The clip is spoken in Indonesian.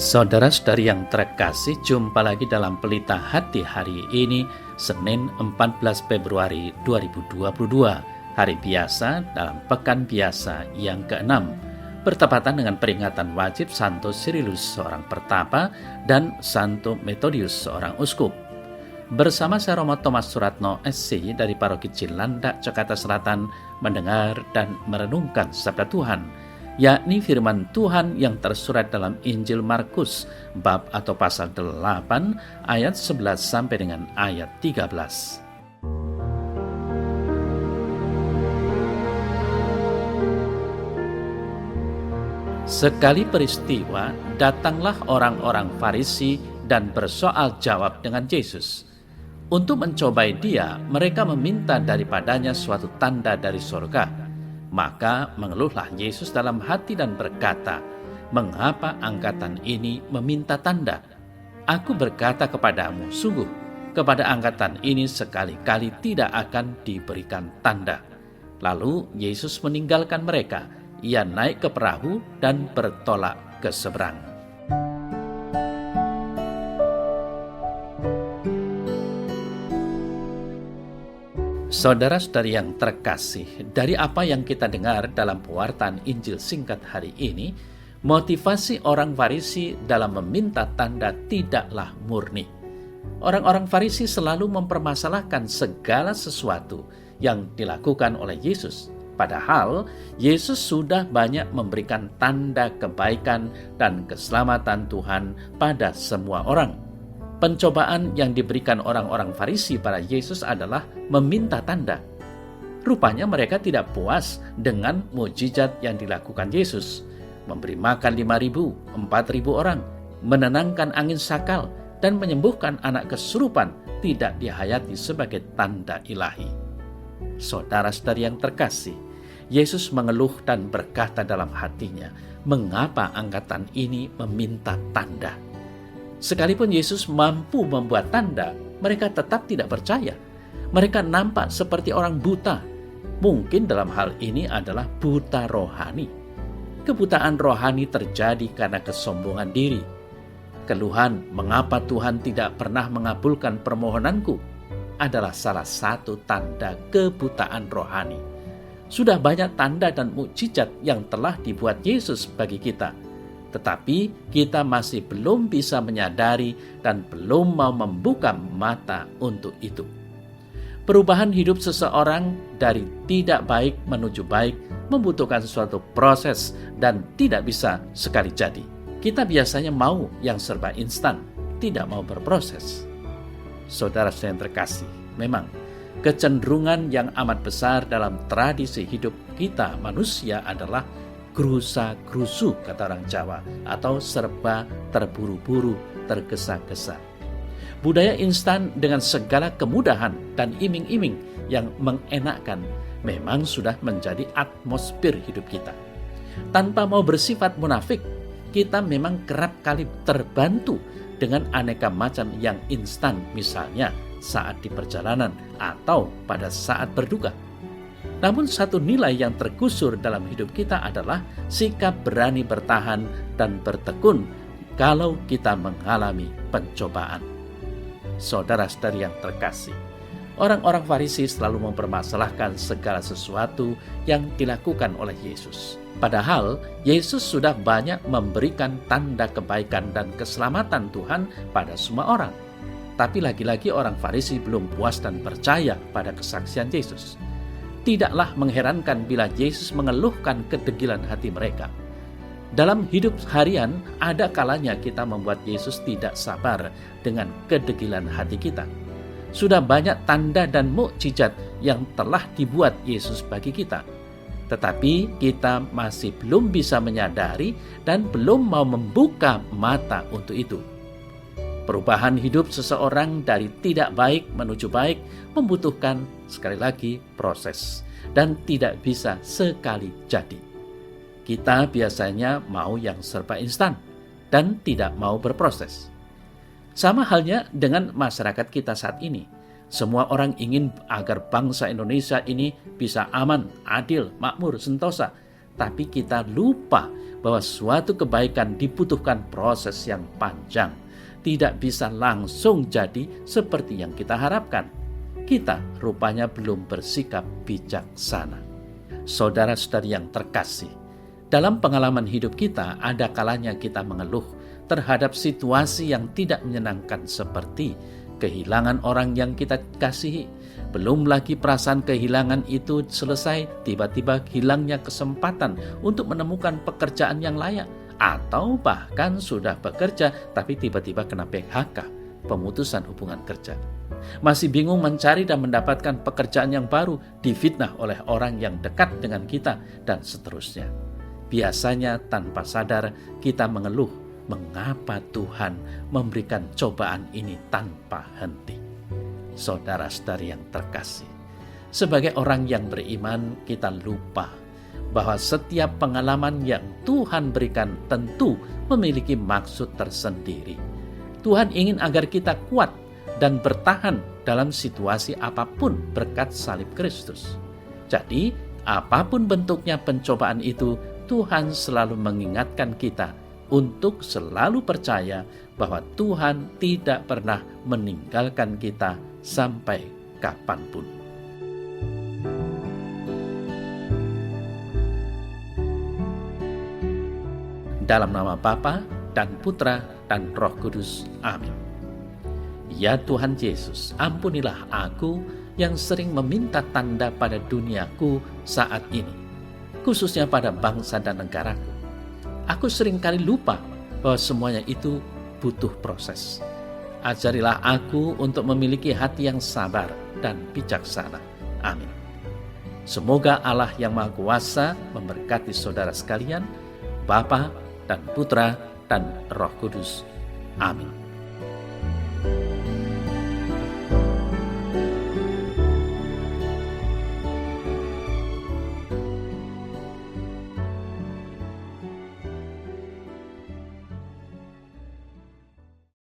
Saudara-saudari yang terkasih, jumpa lagi dalam Pelita Hati hari ini, Senin 14 Februari 2022, hari biasa dalam Pekan Biasa yang ke-6, bertepatan dengan peringatan wajib Santo Cyrillus, seorang pertapa, dan Santo Methodius, seorang uskup. Bersama saya Romo Thomas Suratno SC dari Paroki Cilandak, Jakarta Selatan, mendengar dan merenungkan sabda Tuhan, yakni firman Tuhan yang tersurat dalam Injil Markus bab atau pasal 8 ayat 11 sampai dengan ayat 13. Sekali peristiwa, datanglah orang-orang Farisi dan bersoal jawab dengan Yesus. Untuk mencobai dia, mereka meminta daripadanya suatu tanda dari surga. Maka mengeluhlah Yesus dalam hati dan berkata, "Mengapa angkatan ini meminta tanda? Aku berkata kepadamu, sungguh, kepada angkatan ini sekali-kali tidak akan diberikan tanda." Lalu Yesus meninggalkan mereka. Ia naik ke perahu dan bertolak ke seberang. Saudara-saudari yang terkasih, dari apa yang kita dengar dalam pewartaan Injil singkat hari ini, motivasi orang Farisi dalam meminta tanda tidaklah murni. Orang-orang Farisi selalu mempermasalahkan segala sesuatu yang dilakukan oleh Yesus. Padahal Yesus sudah banyak memberikan tanda kebaikan dan keselamatan Tuhan pada semua orang. Pencobaan yang diberikan orang-orang Farisi pada Yesus adalah meminta tanda. Rupanya mereka tidak puas dengan mukjizat yang dilakukan Yesus. Memberi makan 5.000, 4.000 orang, menenangkan angin sakal, dan menyembuhkan anak kesurupan tidak dihayati sebagai tanda ilahi. Saudara-saudari yang terkasih, Yesus mengeluh dan berkata dalam hatinya, "Mengapa angkatan ini meminta tanda?" Sekalipun Yesus mampu membuat tanda, mereka tetap tidak percaya. Mereka nampak seperti orang buta. Mungkin dalam hal ini adalah buta rohani. Kebutaan rohani terjadi karena kesombongan diri. Keluhan, "Mengapa Tuhan tidak pernah mengabulkan permohonanku?" adalah salah satu tanda kebutaan rohani. Sudah banyak tanda dan mukjizat yang telah dibuat Yesus bagi kita. Tetapi kita masih belum bisa menyadari dan belum mau membuka mata untuk itu. Perubahan hidup seseorang dari tidak baik menuju baik membutuhkan suatu proses dan tidak bisa sekali jadi. Kita biasanya mau yang serba instan, tidak mau berproses. Saudara yang terkasih, memang kecenderungan yang amat besar dalam tradisi hidup kita manusia adalah gerusa-gerusu, kata orang Jawa, atau serba terburu-buru, tergesa-gesa. Budaya instan dengan segala kemudahan dan iming-iming yang mengenakkan memang sudah menjadi atmosfer hidup kita. Tanpa mau bersifat munafik, kita memang kerap kali terbantu dengan aneka macam yang instan, misalnya saat di perjalanan atau pada saat berduka. Namun satu nilai yang tergusur dalam hidup kita adalah sikap berani bertahan dan bertekun kalau kita mengalami pencobaan. Saudara-saudari yang terkasih, orang-orang Farisi selalu mempermasalahkan segala sesuatu yang dilakukan oleh Yesus. Padahal Yesus sudah banyak memberikan tanda kebaikan dan keselamatan Tuhan pada semua orang. Tapi lagi-lagi orang Farisi belum puas dan percaya pada kesaksian Yesus. Tidaklah mengherankan bila Yesus mengeluhkan kedegilan hati mereka. Dalam hidup harian, ada kalanya kita membuat Yesus tidak sabar dengan kedegilan hati kita. Sudah banyak tanda dan mukjizat yang telah dibuat Yesus bagi kita. Tetapi kita masih belum bisa menyadari dan belum mau membuka mata untuk itu. Perubahan hidup seseorang dari tidak baik menuju baik membutuhkan, sekali lagi, proses dan tidak bisa sekali jadi. Kita biasanya mau yang serba instan dan tidak mau berproses. Sama halnya dengan masyarakat kita saat ini. Semua orang ingin agar bangsa Indonesia ini bisa aman, adil, makmur, sentosa. tapi kita lupa bahwa suatu kebaikan dibutuhkan proses yang panjang. Tidak bisa langsung jadi seperti yang kita harapkan. Kita rupanya belum bersikap bijaksana. Saudara-saudari yang terkasih, dalam pengalaman hidup kita ada kalanya kita mengeluh terhadap situasi yang tidak menyenangkan seperti kehilangan orang yang kita kasihi. Belum lagi perasaan kehilangan itu selesai, tiba-tiba hilangnya kesempatan untuk menemukan pekerjaan yang layak. Atau bahkan sudah bekerja tapi tiba-tiba kena PHK, pemutusan hubungan kerja. Masih bingung mencari dan mendapatkan pekerjaan yang baru, difitnah oleh orang yang dekat dengan kita, dan seterusnya. Biasanya tanpa sadar kita mengeluh, mengapa Tuhan memberikan cobaan ini tanpa henti. Saudara-saudari yang terkasih, sebagai orang yang beriman kita lupa bahwa setiap pengalaman yang Tuhan berikan tentu memiliki maksud tersendiri. Tuhan ingin agar kita kuat dan bertahan dalam situasi apapun berkat salib Kristus. Jadi, apapun bentuknya pencobaan itu, Tuhan selalu mengingatkan kita untuk selalu percaya bahwa Tuhan tidak pernah meninggalkan kita sampai kapanpun. Dalam nama Bapa dan Putra dan Roh Kudus. Amin. Ya Tuhan Yesus, ampunilah aku yang sering meminta tanda pada duniaku saat ini, khususnya pada bangsa dan negaraku. Aku seringkali lupa bahwa semuanya itu butuh proses. Ajarilah aku untuk memiliki hati yang sabar dan bijaksana. Amin. Semoga Allah yang Maha Kuasa memberkati saudara sekalian, Bapa dan Putra dan Roh Kudus. Amin.